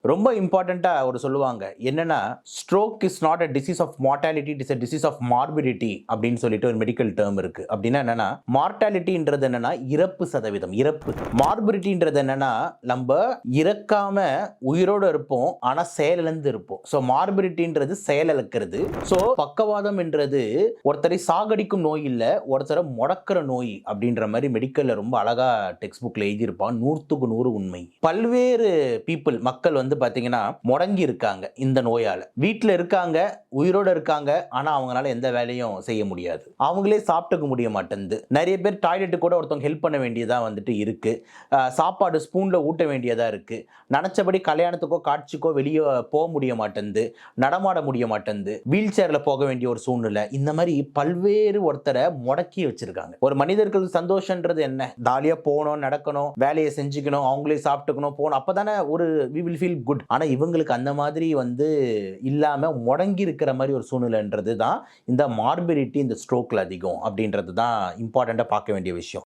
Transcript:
ரொம்ப இம்பார்ட்டண்டா ஒரு சொல்லுவாங்க என்னன்னா, stroke is not a disease of mortality, it is a disease of morbidity அப்படின்னு சொல்லிட்டு ஒரு மெடிக்கல் டேர்ம் இருக்கு. அப்படின்னா என்னன்னா, மார்டாலிட்டின்றது என்னன்னா இறப்பு சதவீதம், இறப்பு. மார்பிடிட்டின்றது என்னன்னா நம்ம இறக்காம உயிரோட இருப்போம், ஆனா செயலிழந்து இருப்போம். ஸோ மார்பிடிட்டின்றது செயலிழக்கிறது. ஸோ பக்கவாதம் என்றது ஒருத்தரை சாகடிக்கும் நோய் இல்ல, ஒருத்தரை முடக்கிற நோய் அப்படின்ற மாதிரி மெடிக்கல்ல ரொம்ப அழகா டெக்ஸ்ட் புக்ல எழுதியிருப்பான். 100க்கு 100 உண்மை. பல்வேறு பீப்புள் மக்கள் வந்து பாத்தீங்கன்னா முடங்கி இருக்காங்க இந்த நோயால. வீட்டுல இருக்காங்க, உயிரோட இருக்காங்க, ஆனா அவங்களால எந்த வேலையும் செய்ய முடியாது. அவங்களே சாப்பிட்டுக்க முடிய மாட்டேங்குது. நிறைய பேர் டாய்லெட் கூட ஒருத்தவங்க ஹெல்ப் பண்ண வேண்டியதா வந்துட்டு இருக்கு. சாப்பாடு ஸ்பூன்ல ஊட்ட வேண்டியதா இருக்கு. நினைச்சபடி கல்யாணத்துக்கோ காட்சிக்கோ வெளியே போக முடிய மாட்டேங்குது, நடமாட முடிய மாட்டேங்குது, வீல் சேர்ல போக வேண்டிய ஒரு சூழ்நிலை. இந்த மாதிரி பல்வேறு ஒருத்தரை முடக்கி வச்சிருக்காங்க. ஒரு மனிதர்களுக்கு சந்தோஷம்ன்றது என்ன? ஜாலியா போகணும், நடக்கணும், வேலையை செஞ்சுக்கணும், அவங்களே சாப்பிட்டுக்கணும், போகணும், அப்பதானே ஒரு we will feel good. ஆனா இவங்களுக்கு அந்த மாதிரி வந்து இல்லாம முடங்கி இருக்கிற மாதிரி ஒரு சூழ்நிலைன்றது தான் இந்த மார்பிடிட்டி, இந்த ஸ்ட்ரோக்ல அதிகம் அப்படின்றது தான் இம்பார்ட்டண்டா பார்க்க வேண்டிய விஷயம்.